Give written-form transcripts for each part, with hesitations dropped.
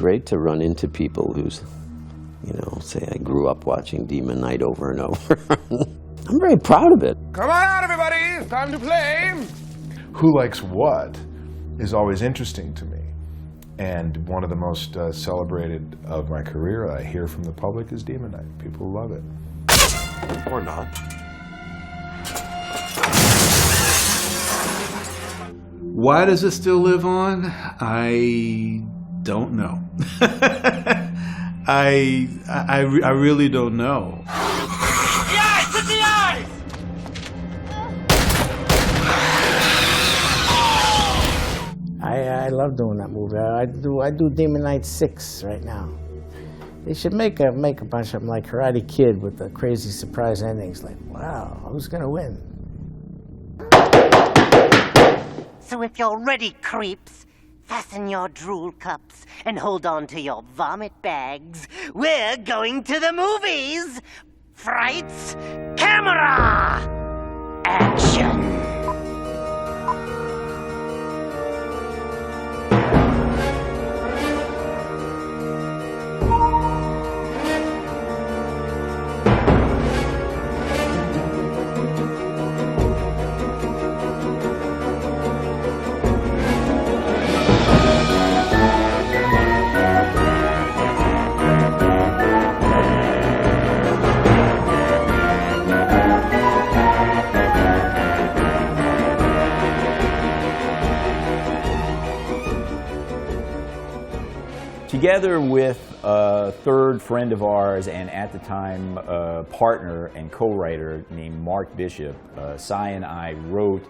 great to run into people who's, you know, say I grew up watching Demon Knight over and over. I'm very proud of it. Come on out, everybody! It's time to play! Who likes what is always interesting to me. And one of the most celebrated of my career I hear from the public is Demon Knight. People love it. Or not. Why does it still live on? I don't know. I really don't know. I love doing that movie. I do Demon Knight 6 right now. They should make a bunch of them like Karate Kid with the crazy surprise endings. Like, wow, who's gonna win? So if you're ready, creeps, fasten your drool cups and hold on to your vomit bags. We're going to the movies! Frights, camera, action! Together with a third friend of ours and at the time partner and co-writer named Mark Bishop, Cy and I wrote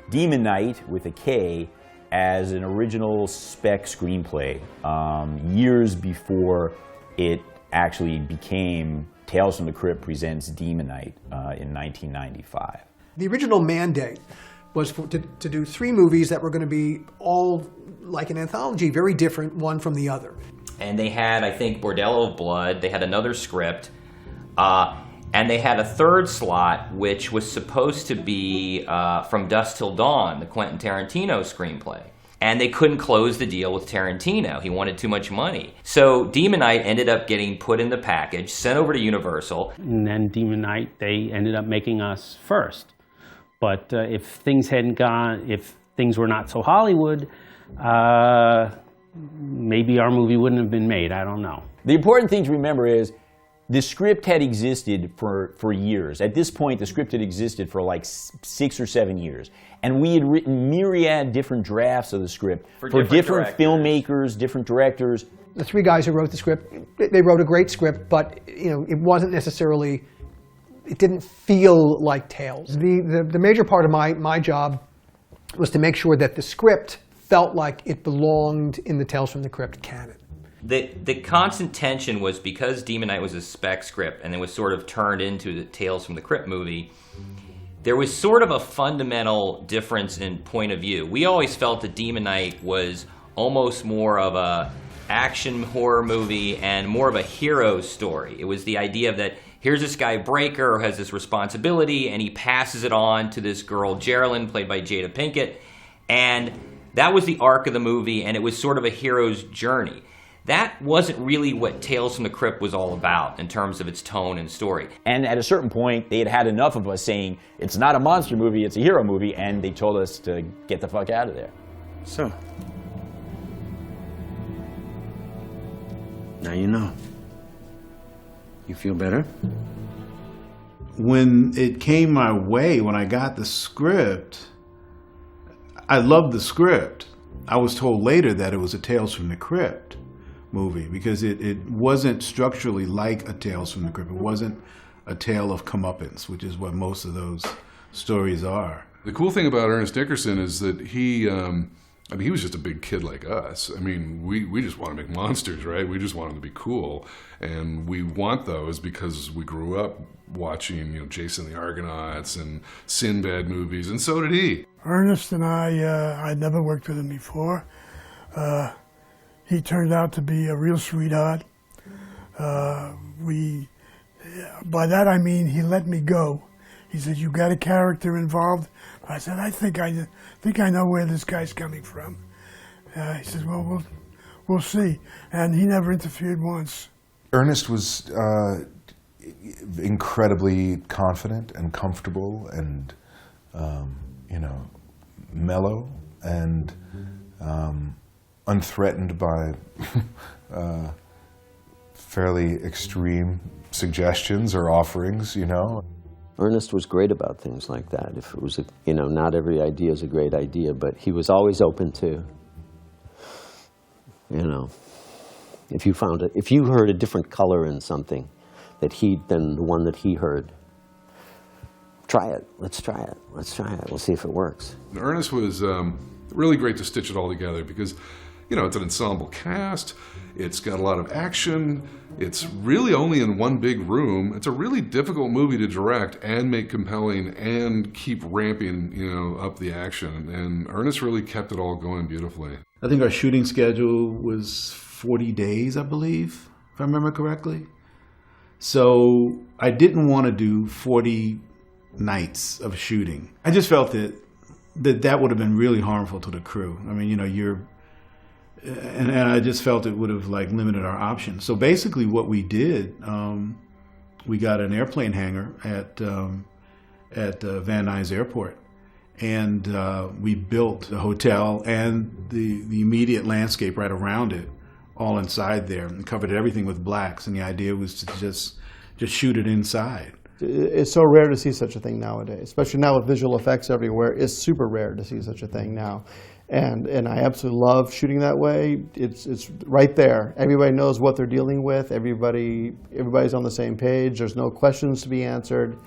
Demon Knight with a K as an original spec screenplay years before it actually became Tales from the Crypt Presents Demon Knight in 1995. The original mandate was to do 3 movies that were going to be all like an anthology, very different one from the other. And they had, I think, Bordello of Blood, they had another script, and they had a third slot, which was supposed to be From Dusk Till Dawn, the Quentin Tarantino screenplay. And they couldn't close the deal with Tarantino. He wanted too much money. So Demon Knight ended up getting put in the package, sent over to Universal. And then Demon Knight, they ended up making us first. But if things hadn't gone, if things were not so Hollywood, maybe our movie wouldn't have been made. I don't know. The important thing to remember is the script had existed for years. At this point, the script had existed for like 6 or 7 years. And we had written myriad different drafts of the script for different filmmakers, different directors. The 3 guys who wrote the script, they wrote a great script, but you know, it wasn't necessarily, it didn't feel like Tales. The major part of my job was to make sure that the script felt like it belonged in the Tales from the Crypt canon. The constant tension was because Demon Knight was a spec script and it was sort of turned into the Tales from the Crypt movie, there was sort of a fundamental difference in point of view. We always felt that Demon Knight was almost more of a action horror movie and more of a hero story. It was the idea of that here's this guy Breaker who has this responsibility and he passes it on to this girl Geraldine, played by Jada Pinkett, and that was the arc of the movie, and it was sort of a hero's journey. That wasn't really what Tales from the Crypt was all about in terms of its tone and story. And at a certain point, they had had enough of us saying, it's not a monster movie, it's a hero movie, and they told us to get the fuck out of there. So, now you know. You feel better? When it came my way, when I got the script, I loved the script. I was told later that it was a Tales from the Crypt movie because it wasn't structurally like a Tales from the Crypt. It wasn't a tale of comeuppance, which is what most of those stories are. The cool thing about Ernest Dickerson is that he was just a big kid like us. I mean, we just want to make monsters, right? We just want them to be cool. And we want those because we grew up watching, you know, Jason the Argonauts and Sinbad movies, and so did he. Ernest and I'd never worked with him before. He turned out to be a real sweetheart. By that I mean he let me go. He said, "You got a character involved?" I said, I think I know where this guy's coming from. He says, "Well, we'll see. And he never interfered once. Ernest was incredibly confident and comfortable and, you know, mellow and unthreatened by fairly extreme suggestions or offerings, you know. Ernest was great about things like that. If it was, you know, not every idea is a great idea, but he was always open to, you know, if you heard a different color in something than the one that he heard, try it. Let's try it. Let's try it. We'll see if it works. Ernest was really great to stitch it all together because, you know, it's an ensemble cast. It's got a lot of action. It's really only in one big room. It's a really difficult movie to direct and make compelling and keep ramping, you know, up the action. And Ernest really kept it all going beautifully. I think our shooting schedule was 40 days, I believe, if I remember correctly. So I didn't want to do 40 nights of shooting. I just felt that would have been really harmful to the crew. I mean, you know, and I just felt it would have like limited our options. So basically what we did, we got an airplane hangar at Van Nuys Airport. And we built a hotel and the immediate landscape right around it, all inside there, and covered everything with blacks. And the idea was to just shoot it inside. It's so rare to see such a thing nowadays, especially now with visual effects everywhere. It's super rare to see such a thing now. And I absolutely love shooting that way. It's right there. Everybody knows what they're dealing with. Everybody's on the same page. There's no questions to be answered.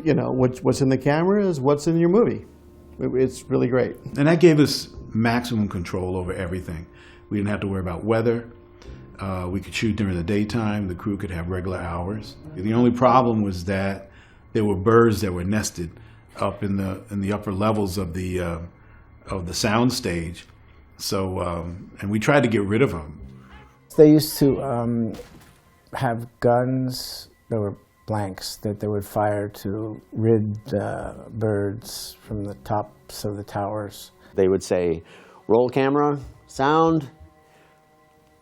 You know, what's in the camera is what's in your movie. It's really great. And that gave us maximum control over everything. We didn't have to worry about weather. We could shoot during the daytime. The crew could have regular hours. The only problem was that there were birds that were nested up in the upper levels of the sound stage. So, and we tried to get rid of them. They used to have guns that were blanks that they would fire to rid birds from the tops of the towers. They would say, roll camera, sound,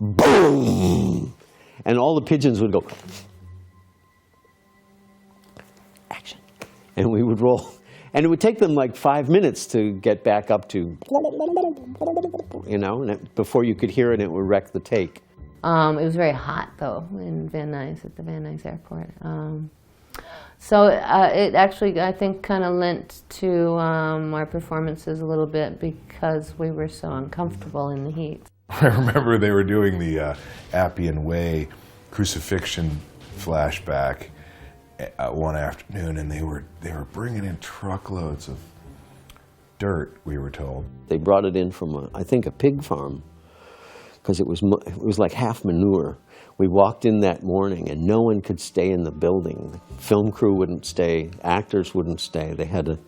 boom, and all the pigeons would go, action, and we would roll. And it would take them like 5 minutes to get back up to, you know, and before you could hear it, it would wreck the take. It was very hot, though, in Van Nuys, at the Van Nuys Airport. So it actually, I think, kind of lent to our performances a little bit because we were so uncomfortable in the heat. I remember they were doing the Appian Way crucifixion flashback one afternoon, and they were bringing in truckloads of dirt, we were told. They brought it in from, I think, a pig farm, because it was like half manure. We walked in that morning, and no one could stay in the building. The film crew wouldn't stay, actors wouldn't stay. There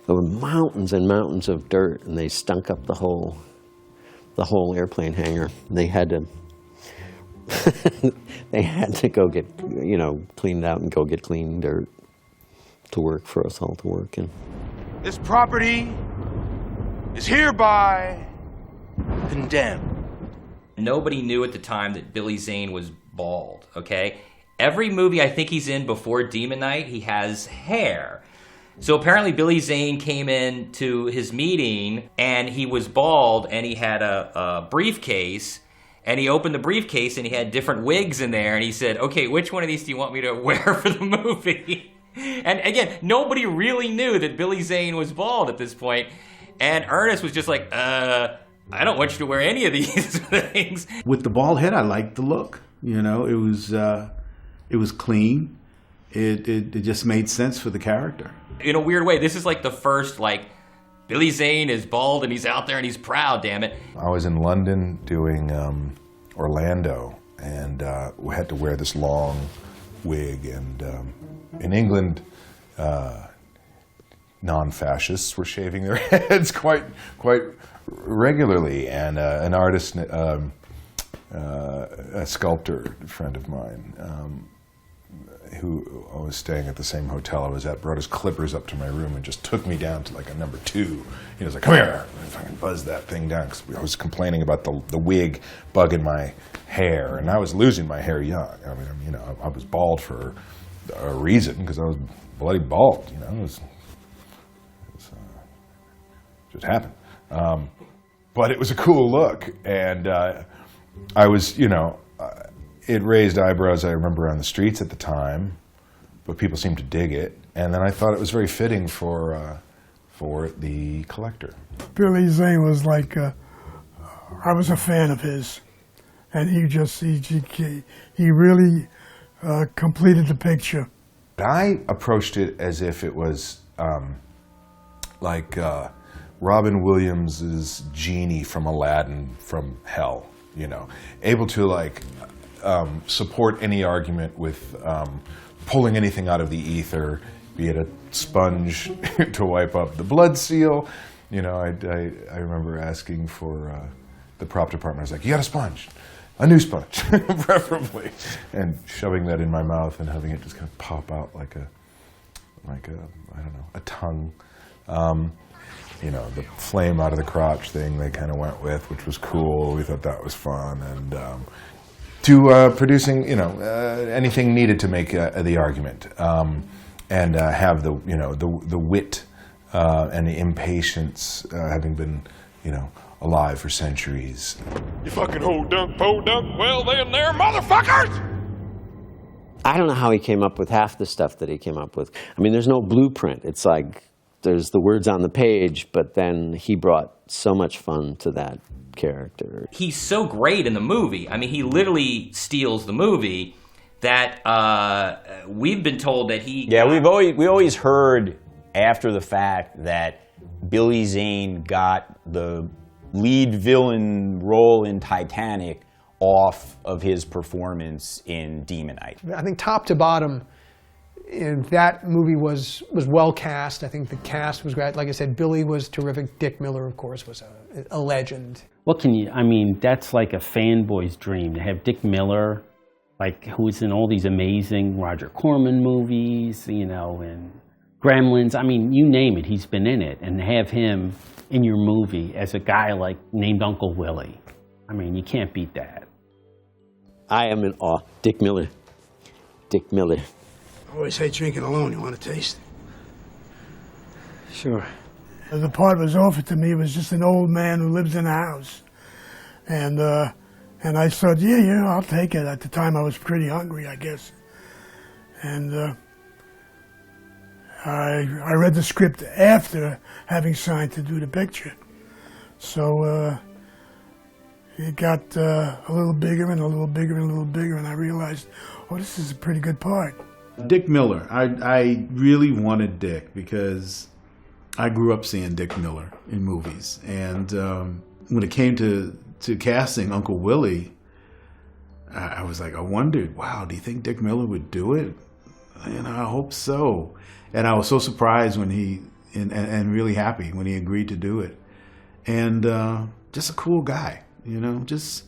were mountains and mountains of dirt, and they stunk up the whole airplane hangar. They had to go get, you know, cleaned out and go get clean dirt to work for us all to work in. This property is hereby condemned. Nobody knew at the time that Billy Zane was bald, okay? Every movie I think he's in before Demon Knight, he has hair. So apparently Billy Zane came in to his meeting and he was bald and he had a briefcase, and he opened the briefcase and he had different wigs in there, and he said, okay, which one of these do you want me to wear for the movie? And again, nobody really knew that Billy Zane was bald at this point. And Ernest was just like, I don't want you to wear any of these things. With the bald head, I liked the look. You know, it was clean. It just made sense for the character. In a weird way, this is like the first, like, Billy Zane is bald and he's out there and he's proud, damn it. I was in London doing Orlando, and we had to wear this long wig. And in England, non-fascists were shaving their heads quite regularly, and an artist, a sculptor, a friend of mine, who was staying at the same hotel I was at, brought his clippers up to my room and just took me down to like a number 2. He was like, "Come here," and I fucking buzzed that thing down because I was complaining about the wig bugging my hair, and I was losing my hair young. I mean, you know, I was bald for a reason because I was bloody bald. You know, it was just happened. But it was a cool look, and I was, you know, it raised eyebrows, I remember, on the streets at the time, but people seemed to dig it. And then I thought it was very fitting for the collector. Billy Zane was like, I was a fan of his, and he really completed the picture. I approached it as if it was like Robin Williams's genie from Aladdin from hell, you know, able to like support any argument with pulling anything out of the ether, be it a sponge to wipe up the blood seal. You know, I remember asking for the prop department. I was like, "You got a sponge? A new sponge, preferably," and shoving that in my mouth and having it just kind of pop out like a I don't know, a tongue. You know, the flame out of the crotch thing they kind of went with, which was cool. We thought that was fun, and to producing, you know, anything needed to make the argument, and have the, you know, the wit and the impatience, having been, you know, alive for centuries. You fucking ho dunk, po dunk, well then there, motherfuckers! I don't know how he came up with half the stuff that he came up with. I mean, there's no blueprint. It's like there's the words on the page, but then he brought so much fun to that character. He's so great in the movie. I mean, he literally steals the movie that we've been told that he... Yeah, we always heard after the fact that Billy Zane got the lead villain role in Titanic off of his performance in Demonite. I think top to bottom, that movie was well cast. I think the cast was great. Like I said, Billy was terrific. Dick Miller, of course, was a legend. What can you, I mean, that's like a fanboy's dream to have Dick Miller, like, who's in all these amazing Roger Corman movies, you know, and Gremlins. I mean, you name it, he's been in it. And have him in your movie as a guy like named Uncle Willie. I mean, you can't beat that. I am in awe. Dick Miller. Dick Miller. I always hate drinking alone. You want to taste? Sure. The part was offered to me was just an old man who lives in a house. And I said, yeah, I'll take it. At the time, I was pretty hungry, I guess. And I read the script after having signed to do the picture. So it got a little bigger and a little bigger and a little bigger, and I realized, oh, this is a pretty good part. Dick Miller. I really wanted Dick because I grew up seeing Dick Miller in movies. And when it came to casting Uncle Willie, I was like, I wondered, wow, do you think Dick Miller would do it? And I hope so. And I was so surprised when and really happy when he agreed to do it. And just a cool guy, you know, just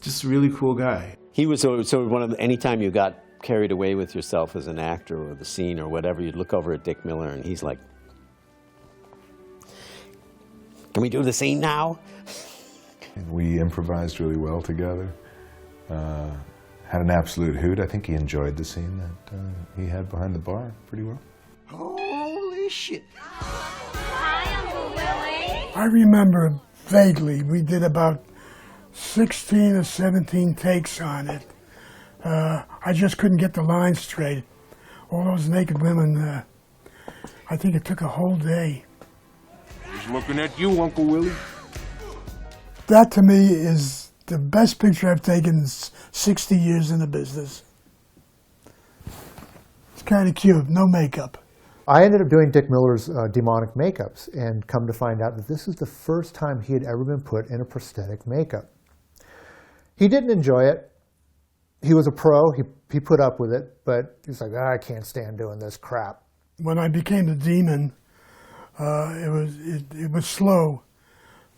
a really cool guy. He was so one of the, anytime you got carried away with yourself as an actor or the scene or whatever, you'd look over at Dick Miller and he's like, "Can we do the scene now?" We improvised really well together. Had an absolute hoot. I think he enjoyed the scene that he had behind the bar pretty well. Holy shit. Hi, Uncle Willie. I remember vaguely we did about 16 or 17 takes on it. I just couldn't get the lines straight. All those naked women, I think it took a whole day. He's looking at you, Uncle Willie. That to me is the best picture I've taken in 60 years in the business. It's kind of cute, no makeup. I ended up doing Dick Miller's demonic makeups and come to find out that this is the first time he had ever been put in a prosthetic makeup. He didn't enjoy it. He was a pro, he put up with it, but he's like, I can't stand doing this crap. When I became the demon, it was slow.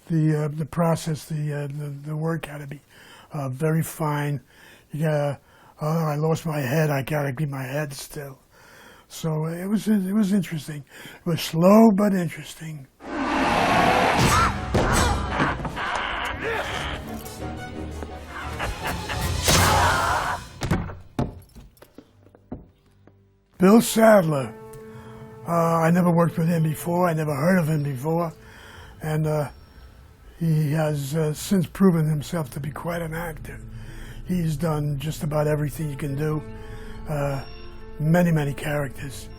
The process, the work had to be very fine. You got oh, I lost my head, I gotta keep my head still. So it was interesting. It was slow but interesting. Bill Sadler. I never worked with him before. I never heard of him before. And he has since proven himself to be quite an actor. He's done just about everything you can do. Many, many characters.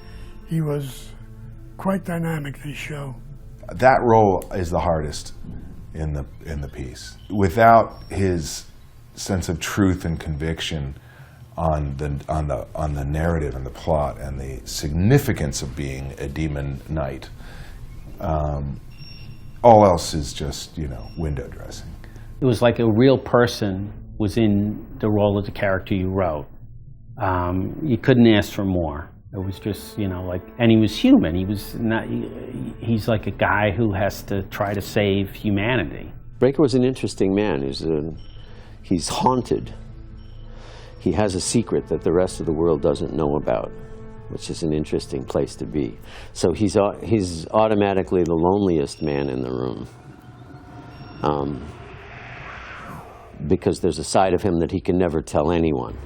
He was quite dynamic, this show. That role is the hardest in the piece. Without his sense of truth and conviction on the narrative and the plot and the significance of being a demon knight, all else is just, window dressing. It was like a real person was in the role of the character you wrote. You couldn't ask for more. It was just, and he was human. He was not. He's like a guy who has to try to save humanity. Breaker was an interesting man. He's haunted. He has a secret that the rest of the world doesn't know about, which is an interesting place to be. So he's automatically the loneliest man in the room, because there's a side of him that he can never tell anyone.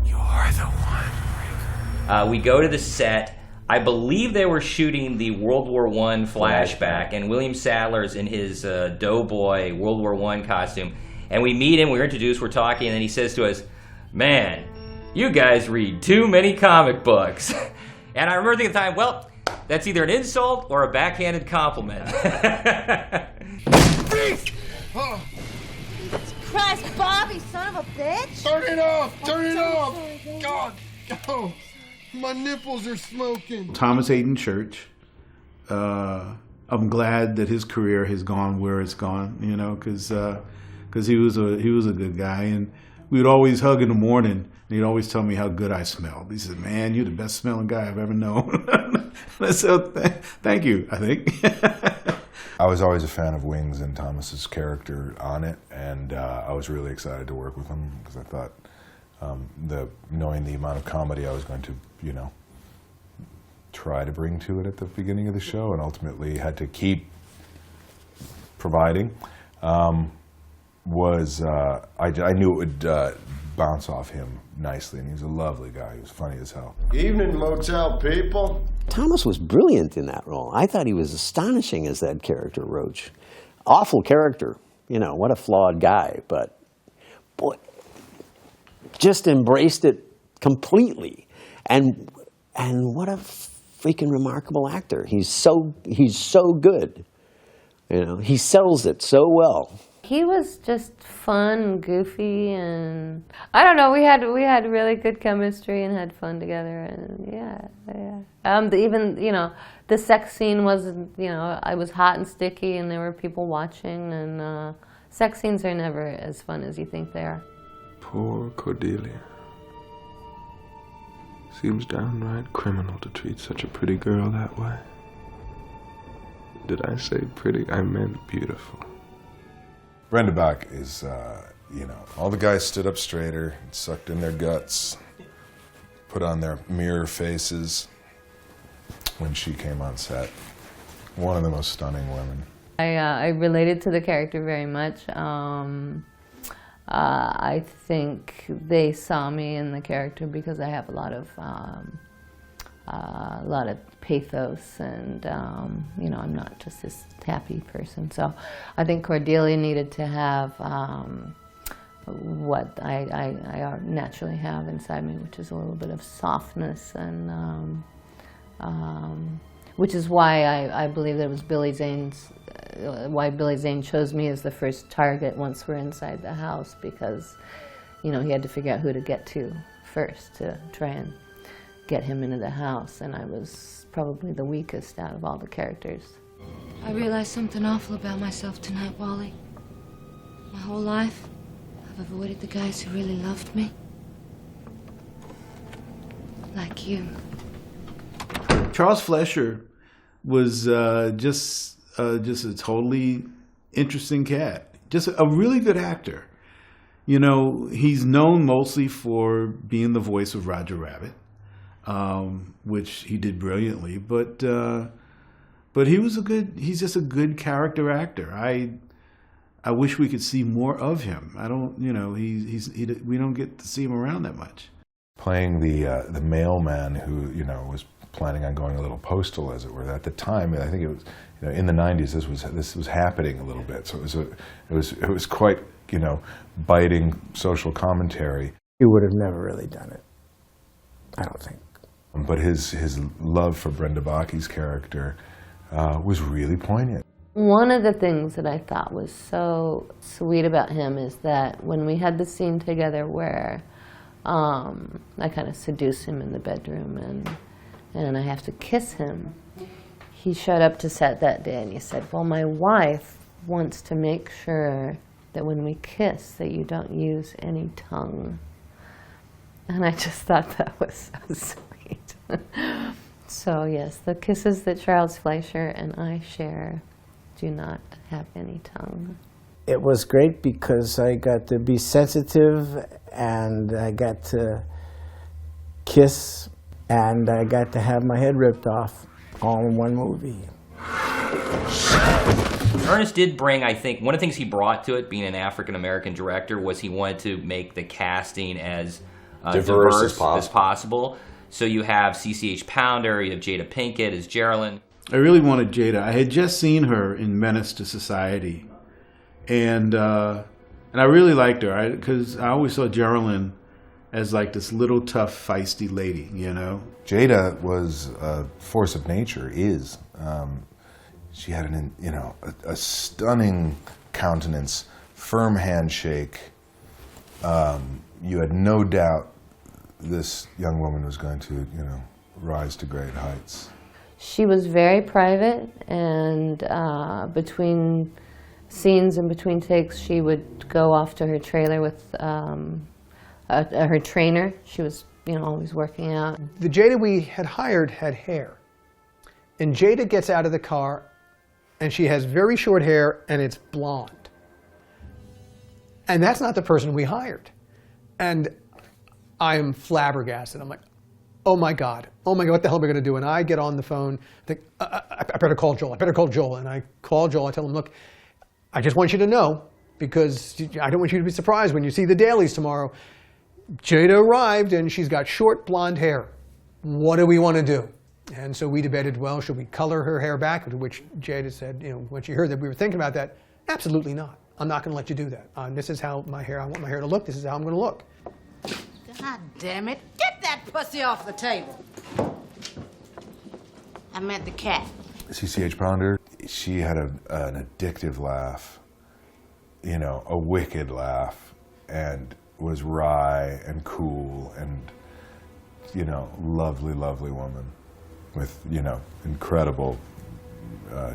You're the one. We go to the set. I believe they were shooting the World War I flashback, and William Sadler's in his doughboy World War I costume. And we meet him, we're introduced, we're talking, and then he says to us, "Man, you guys read too many comic books." And I remember thinking at the time, well, that's either an insult or a backhanded compliment. Oh. Christ, Bobby, son of a bitch! Turn it off! Turn it off! Sorry, God, oh, my nipples are smoking. Thomas Hayden Church. I'm glad that his career has gone where it's gone, because he was a good guy, and we would always hug in the morning, and he'd always tell me how good I smelled. He said, "Man, you're the best smelling guy I've ever known." So thank you, I think. I was always a fan of Wings and Thomas's character on it, and I was really excited to work with him because I thought knowing the amount of comedy I was going to, try to bring to it at the beginning of the show, and ultimately had to keep providing, I knew it would bounce off him nicely, and he was a lovely guy. He was funny as hell. Evening, motel people. Thomas was brilliant in that role. I thought he was astonishing as that character, Roach. Awful character, what a flawed guy, but boy, just embraced it completely. And what a freaking remarkable actor. He's so good. He sells it so well. He was just fun, goofy, and I don't know. We had really good chemistry and had fun together, and yeah. Even the sex scene was I was hot and sticky, and there were people watching, and sex scenes are never as fun as you think they are. Poor Cordelia. Seems downright criminal to treat such a pretty girl that way. Did I say pretty? I meant beautiful. Brenda Bach is, all the guys stood up straighter, sucked in their guts, put on their mirror faces when she came on set. One of the most stunning women. I related to the character very much. I think they saw me in the character because I have a lot of pathos, and I'm not just this happy person. So I think Cordelia needed to have what I naturally have inside me, which is a little bit of softness, and which is why I believe that it was why Billy Zane chose me as the first target once we're inside the house, because he had to figure out who to get to first to try and get him into the house, and I was probably the weakest out of all the characters. I realized something awful about myself tonight, Wally. My whole life, I've avoided the guys who really loved me. Like you. Charles Flesher was just a totally interesting cat. Just a really good actor. You know, he's known mostly for being the voice of Roger Rabbit, which he did brilliantly. But he's just a good character actor. I wish we could see more of him. I don't, you know, we don't get to see him around that much. Playing the mailman who, you know, was planning on going a little postal, as it were. At the time, I think it was, you know, in the '90s, this was happening a little bit. So it was quite, you know, biting social commentary. He would have never really done it, I don't think. But his love for Brenda Bocchi's character was really poignant. One of the things that I thought was so sweet about him is that when we had the scene together where I kind of seduce him in the bedroom and I have to kiss him, he showed up to set that day and he said, well, my wife wants to make sure that when we kiss that you don't use any tongue. And I just thought that was so sweet. So yes, the kisses that Charles Fleischer and I share do not have any tongue. It was great because I got to be sensitive and I got to kiss and I got to have my head ripped off all in one movie. Ernest did bring, I think, one of the things he brought to it, being an African-American director, was he wanted to make the casting as diverse as possible. So you have CCH Pounder, you have Jada Pinkett as Geraldine. I really wanted Jada. I had just seen her in Menace to Society, and I really liked her because I always saw Geraldine as like this little tough, feisty lady, you know. Jada was a force of nature. She had a stunning countenance, firm handshake. You had no doubt this young woman was going to, you know, rise to great heights. She was very private, and between scenes and between takes, she would go off to her trailer with her trainer. She was, you know, always working out. The Jada we had hired had hair. And Jada gets out of the car, and she has very short hair, and it's blonde. And that's not the person we hired. And I am flabbergasted. I'm like, oh my God, what the hell am I going to do? And I get on the phone, I think, I better call Joel. And I call Joel, I tell him, look, I just want you to know, because I don't want you to be surprised when you see the dailies tomorrow. Jada arrived, and she's got short blonde hair. What do we want to do? And so we debated, well, should we color her hair back? To which Jada said, you know, when she heard that we were thinking about that, absolutely not. I'm not going to let you do that. This is how I want my hair to look. This is how I'm going to look. God damn it. Get that pussy off the table. I meant the cat. CCH Pounder, she had an addictive laugh, you know, a wicked laugh, and was wry and cool and, you know, lovely, lovely woman with, you know, incredible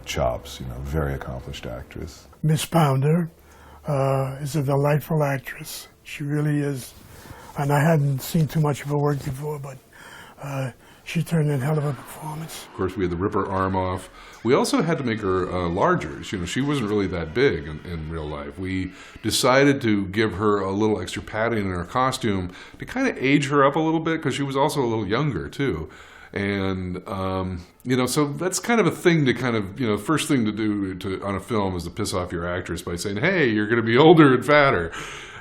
chops, you know, very accomplished actress. Miss Pounder is a delightful actress. She really is. And I hadn't seen too much of her work before, but she turned in a hell of a performance. Of course, we had to rip her arm off. We also had to make her larger. You know, she wasn't really that big in real life. We decided to give her a little extra padding in her costume to kind of age her up a little bit, because she was also a little younger, too. And, you know, so that's kind of a thing to kind of, you know, first thing to do on a film is to piss off your actress by saying, hey, you're going to be older and fatter.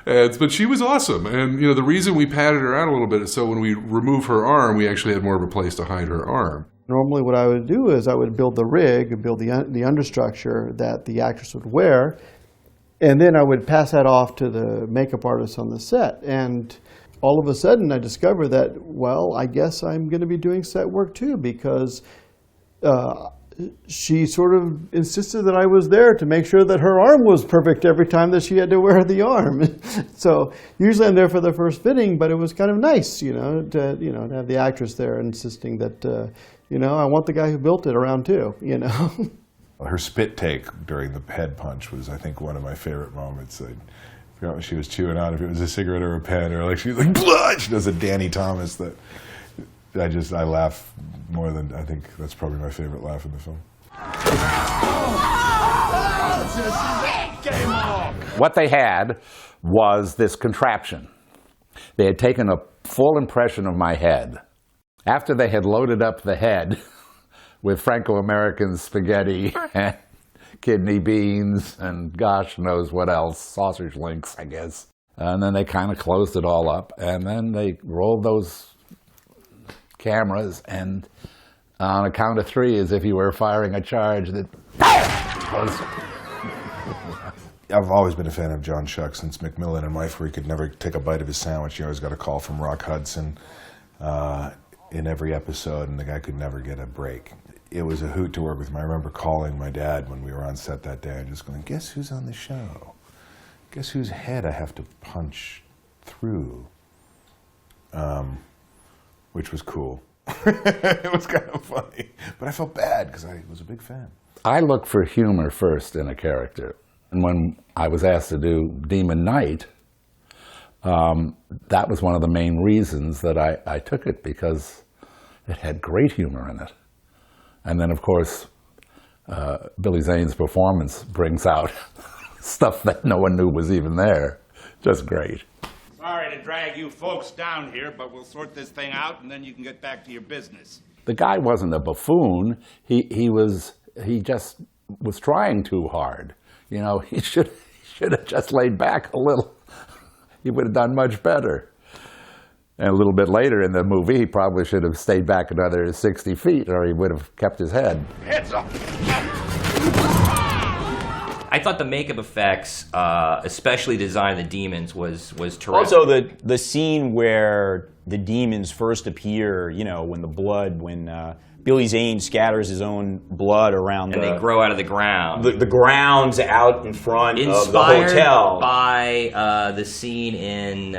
But she was awesome. And, you know, the reason we padded her out a little bit is so when we remove her arm, we actually had more of a place to hide her arm. Normally what I would do is I would build the rig, build the understructure that the actress would wear, and then I would pass that off to the makeup artist on the set. And all of a sudden I discovered that, well, I guess I'm going to be doing set work too, because she sort of insisted that I was there to make sure that her arm was perfect every time that she had to wear the arm. So usually I'm there for the first fitting, but it was kind of nice, to have the actress there insisting that, I want the guy who built it around too, Her spit take during the head punch was, I think, one of my favorite moments. I forgot what she was chewing on, if it was a cigarette or a pen, or like she was like, blood! She does a Danny Thomas that I laugh more than, I think that's probably my favorite laugh in the film. game off. What they had was this contraption. They had taken a full impression of my head. After they had loaded up the head with Franco-American spaghetti and kidney beans and gosh knows what else, sausage links, I guess. And then they kind of closed it all up, and then they rolled those cameras, and on a count of 3, as if you were firing a charge, that I've always been a fan of John Schuck since McMillan and Wife, where he could never take a bite of his sandwich. You always got a call from Rock Hudson in every episode, and the guy could never get a break. It was a hoot to work with him. I remember calling my dad when we were on set that day and just going, guess who's on the show? Guess whose head I have to punch through? Which was cool. It was kind of funny. But I felt bad because I was a big fan. I look for humor first in a character. And when I was asked to do Demon Knight, that was one of the main reasons that I took it, because it had great humor in it. And then, of course, Billy Zane's performance brings out stuff that no one knew was even there. Just great. Sorry to drag you folks down here, but we'll sort this thing out and then you can get back to your business. The guy wasn't a buffoon. He just was trying too hard. You know, he should have just laid back a little. He would have done much better. And a little bit later in the movie, he probably should have stayed back another 60 feet, or he would have kept his head. Heads up! I thought the makeup effects, especially the design of the demons, was terrific. Also, the scene where the demons first appear, you know, when Billy Zane scatters his own blood around, and they grow out of the ground. The grounds out in front of the Inspired hotel. by the scene in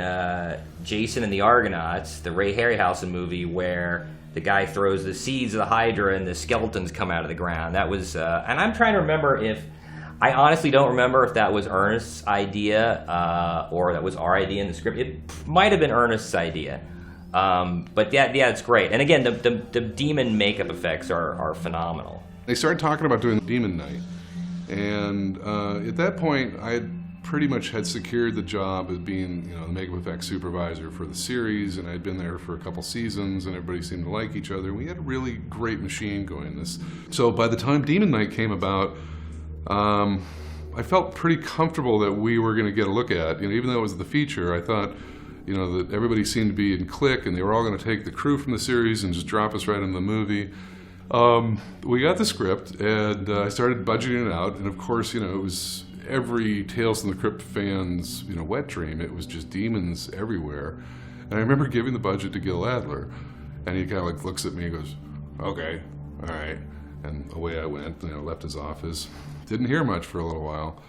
Jason and the Argonauts, the Ray Harryhausen movie, where the guy throws the seeds of the Hydra and the skeletons come out of the ground. That was, and I'm trying to remember I honestly don't remember if that was Ernest's idea or that was our idea in the script. It might have been Ernest's idea. But yeah, it's great. And again, the demon makeup effects are phenomenal. They started talking about doing Demon Knight. And at that point, I had pretty much secured the job as being, the makeup effects supervisor for the series, and I'd been there for a couple seasons, and everybody seemed to like each other. We had a really great machine going. So by the time Demon Knight came about, I felt pretty comfortable that we were going to get a look at. Even though it was the feature, I thought, that everybody seemed to be in click, and they were all going to take the crew from the series and just drop us right into the movie. We got the script, and I started budgeting it out, and of course, it was every Tales from the Crypt fan's, wet dream. It was just demons everywhere. And I remember giving the budget to Gil Adler, and he kind of looks at me and goes, okay, all right. And away I went, left his office. Didn't hear much for a little while.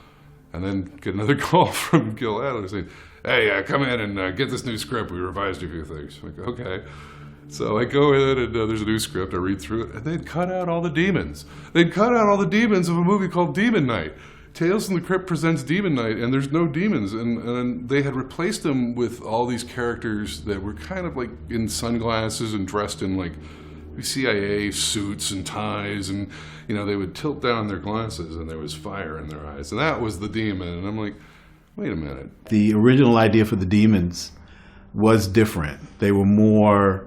And then get another call from Gil Adler saying, hey, come in and get this new script. We revised a few things. I'm like, okay. So I go in and there's a new script. I read through it, and they'd cut out all the demons. They'd cut out all the demons of a movie called Demon Knight. Tales from the Crypt presents Demon Knight, and there's no demons. And they had replaced them with all these characters that were kind of like in sunglasses and dressed in like CIA suits and ties, and they would tilt down their glasses and there was fire in their eyes, and that was the demon. And I'm like, wait a minute. The original idea for the demons was different. They were more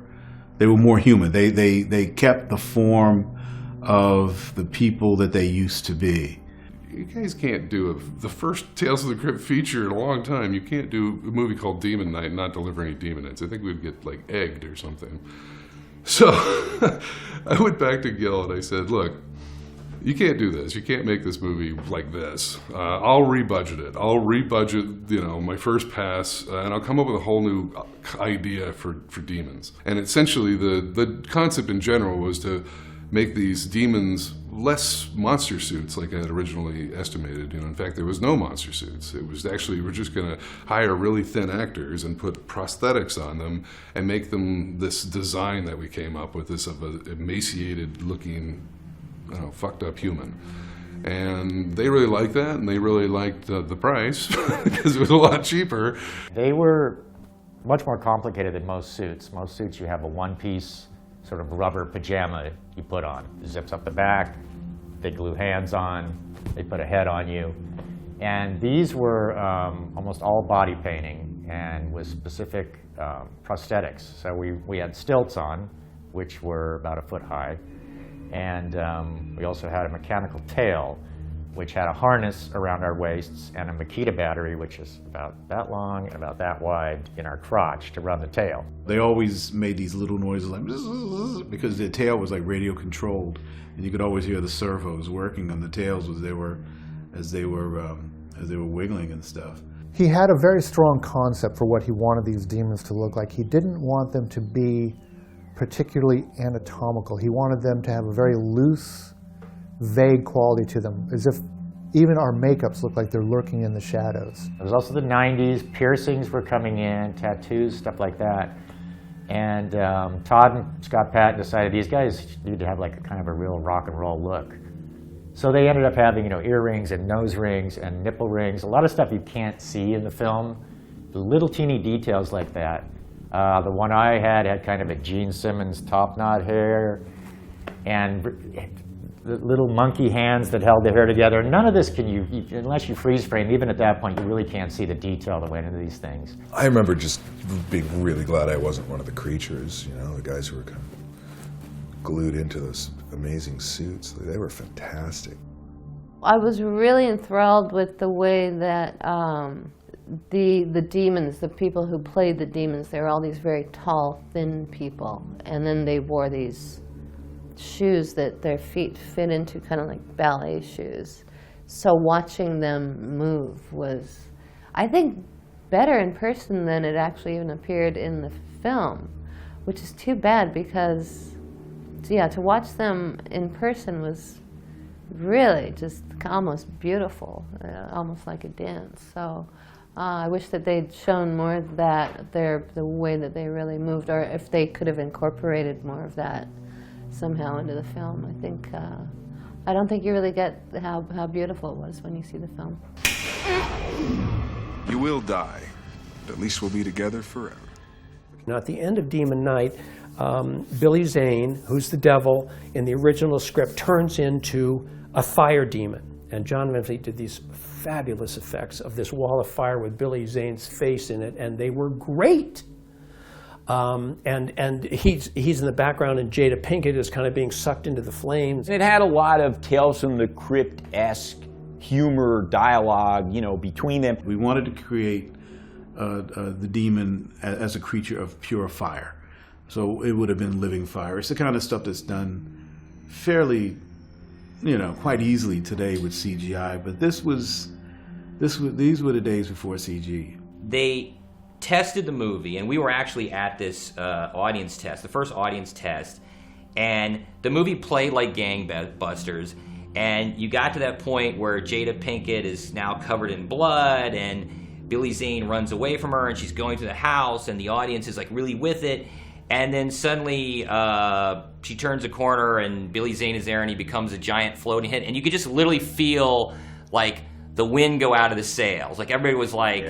human. They kept the form of the people that they used to be. You guys can't do the first Tales of the Crypt feature in a long time. You can't do a movie called Demon Knight and not deliver any demonites. I think we'd get egged or something. So I went back to Gil and I said, look, you can't do this. You can't make this movie like this. I'll rebudget it. I'll rebudget, my first pass, and I'll come up with a whole new idea for demons. And essentially the concept in general was to make these demons less monster suits like I had originally estimated. In fact, there was no monster suits. It was actually, we're just going to hire really thin actors and put prosthetics on them and make them this design that we came up with, this of a emaciated looking, fucked up human. And they really liked that, and they really liked the price because it was a lot cheaper. They were much more complicated than most suits. Most suits, you have a one-piece sort of rubber pajama you put on. It zips up the back, they glue hands on, they put a head on you. And these were almost all body painting and with specific prosthetics. So we had stilts on, which were about a foot high. And we also had a mechanical tail, which had a harness around our waists and a Makita battery, which is about that long and about that wide in our crotch to run the tail. They always made these little noises like bzz, because the tail was like radio controlled, and you could always hear the servos working on the tails as they were wiggling and stuff. He had a very strong concept for what he wanted these demons to look like. He didn't want them to be particularly anatomical. He wanted them to have a very loose, vague quality to them, as if even our makeups look like they're lurking in the shadows. It was also the 90s. Piercings were coming in, tattoos, stuff like that. And Todd and Scott Patton decided these guys need to have like a kind of a real rock and roll look. So they ended up having, earrings and nose rings and nipple rings, a lot of stuff you can't see in the film. The little teeny details like that. The one I had kind of a Gene Simmons top knot hair, and the little monkey hands that held the hair together. None of this can you unless you freeze frame, even at that point, you really can't see the detail that went into these things. I remember just being really glad I wasn't one of the creatures, the guys who were kind of glued into those amazing suits. They were fantastic. I was really enthralled with the way that the demons, the people who played the demons, they were all these very tall, thin people. And then they wore these shoes that their feet fit into, kind of like ballet shoes. So watching them move was, I think, better in person than it actually even appeared in the film, which is too bad because, yeah, to watch them in person was really just almost beautiful, almost like a dance. So I wish that they'd shown more of that, the way that they really moved, or if they could have incorporated more of that somehow into the film. I think, I don't think you really get how beautiful it was when you see the film. You will die, but at least we'll be together forever. Now, at the end of Demon Night, Billy Zane, who's the devil in the original script, turns into a fire demon. And John Van Fleet did these fabulous effects of this wall of fire with Billy Zane's face in it, and they were great. And he's in the background, and Jada Pinkett is kind of being sucked into the flames. It had a lot of Tales from the Crypt-esque humor, dialogue, between them. We wanted to create the demon as a creature of pure fire. So it would have been living fire. It's the kind of stuff that's done fairly, quite easily today with CGI. But these were the days before CG. They tested the movie, and we were actually at this audience test, the first audience test, and the movie played like gangbusters. And you got to that point where Jada Pinkett is now covered in blood, and Billy Zane runs away from her, and she's going to the house, and the audience is like really with it. And then suddenly she turns a corner, and Billy Zane is there, and he becomes a giant floating head. And you could just literally feel like the wind go out of the sails. Like everybody was like,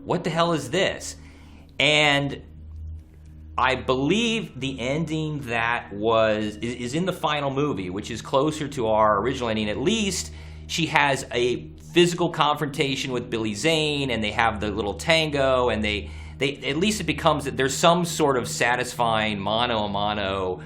what the hell is this? And I believe the ending that is in the final movie, which is closer to our original ending. At least she has a physical confrontation with Billy Zane, and they have the little tango, and they at least it becomes that there's some sort of satisfying mano-a-mano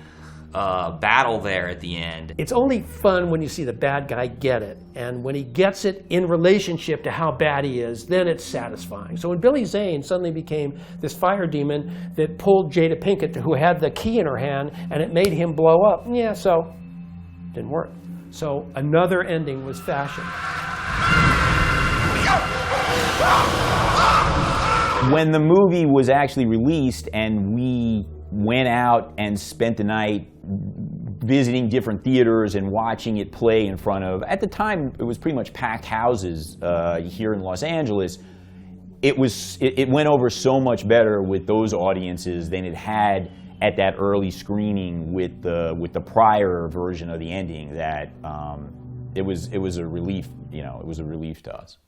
battle there at the end. It's only fun when you see the bad guy get it, and when he gets it in relationship to how bad he is, then it's satisfying. So when Billy Zane suddenly became this fire demon that pulled Jada Pinkett, who had the key in her hand, and it made him blow up, so didn't work. So another ending was fashioned. When the movie was actually released and we went out and spent the night visiting different theaters and watching it play in front of, at the time, it was pretty much packed houses here in Los Angeles. It went over so much better with those audiences than it had at that early screening with the prior version of the ending. That it was a relief. It was a relief to us.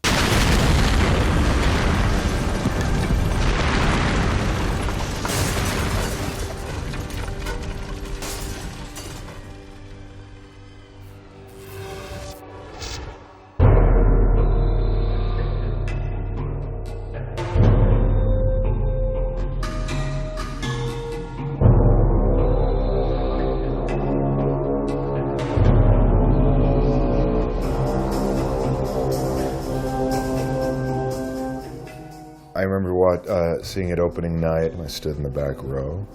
seeing it opening night. I stood in the back row,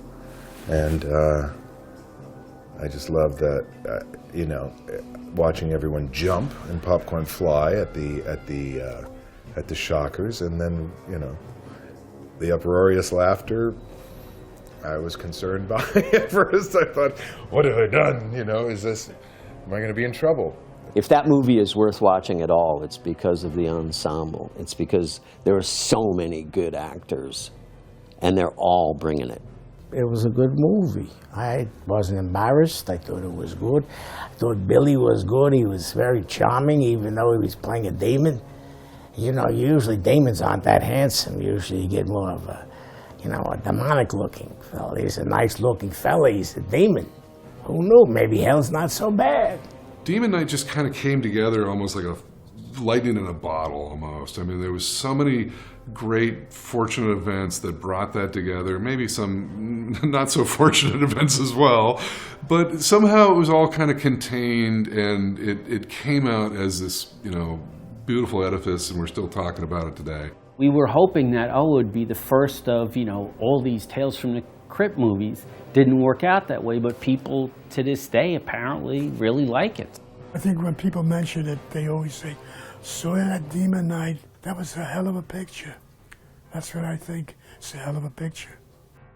and I just love that, you know, watching everyone jump and popcorn fly at the shockers, and then, you know, the uproarious laughter. I was concerned by at first. I thought, what have I done? You know, am I going to be in trouble? If that movie is worth watching at all, it's because of the ensemble. It's because there are so many good actors, and they're all bringing it. It was a good movie. I wasn't embarrassed. I thought it was good. I thought Billy was good. He was very charming, even though he was playing a demon. You know, usually demons aren't that handsome. Usually you get more of a, you know, a demonic-looking fella. He's a nice-looking fella. He's a demon. Who knew? Maybe hell's not so bad. Demon Knight just kind of came together almost like a lightning in a bottle, almost. I mean, there was so many great, fortunate events that brought that together. Maybe some not so fortunate events as well. But somehow it was all kind of contained, and it came out as this, you know, beautiful edifice, and we're still talking about it today. We were hoping that, oh, it would be the first of, you know, all these Tales from the Crypt movies. Didn't work out that way, but people to this day apparently really like it. I think when people mention it, they always say, saw that Demon Knight, that was a hell of a picture. That's what I think. It's a hell of a picture.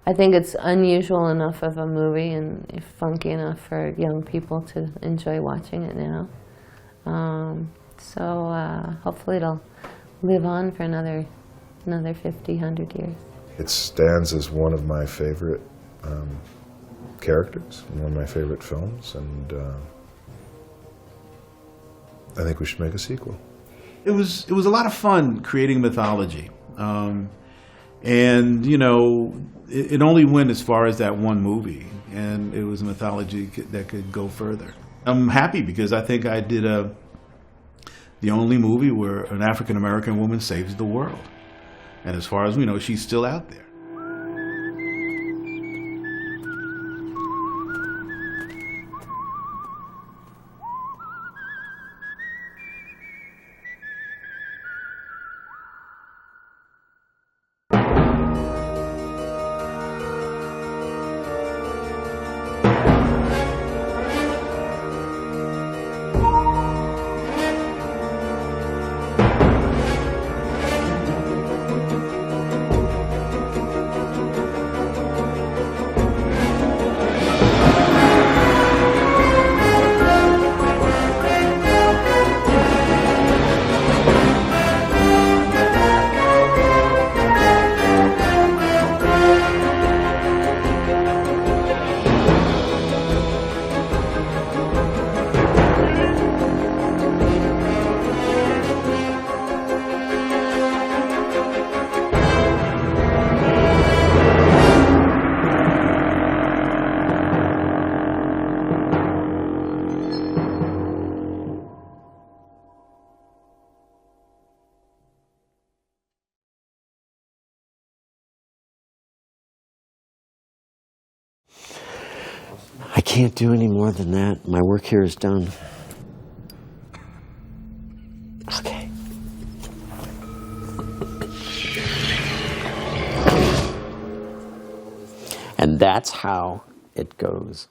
I think it's unusual enough of a movie and funky enough for young people to enjoy watching it now. So hopefully it'll live on for another 50, 100 years. It stands as one of my favorite characters, one of my favorite films, and I think we should make a sequel. It was a lot of fun creating mythology, and you know, it only went as far as that one movie, and it was a mythology that could go further. I'm happy because I think I did the only movie where an African American woman saves the world, and as far as we know, she's still out there. I can't do any more than that. My work here is done. Okay. And that's how it goes.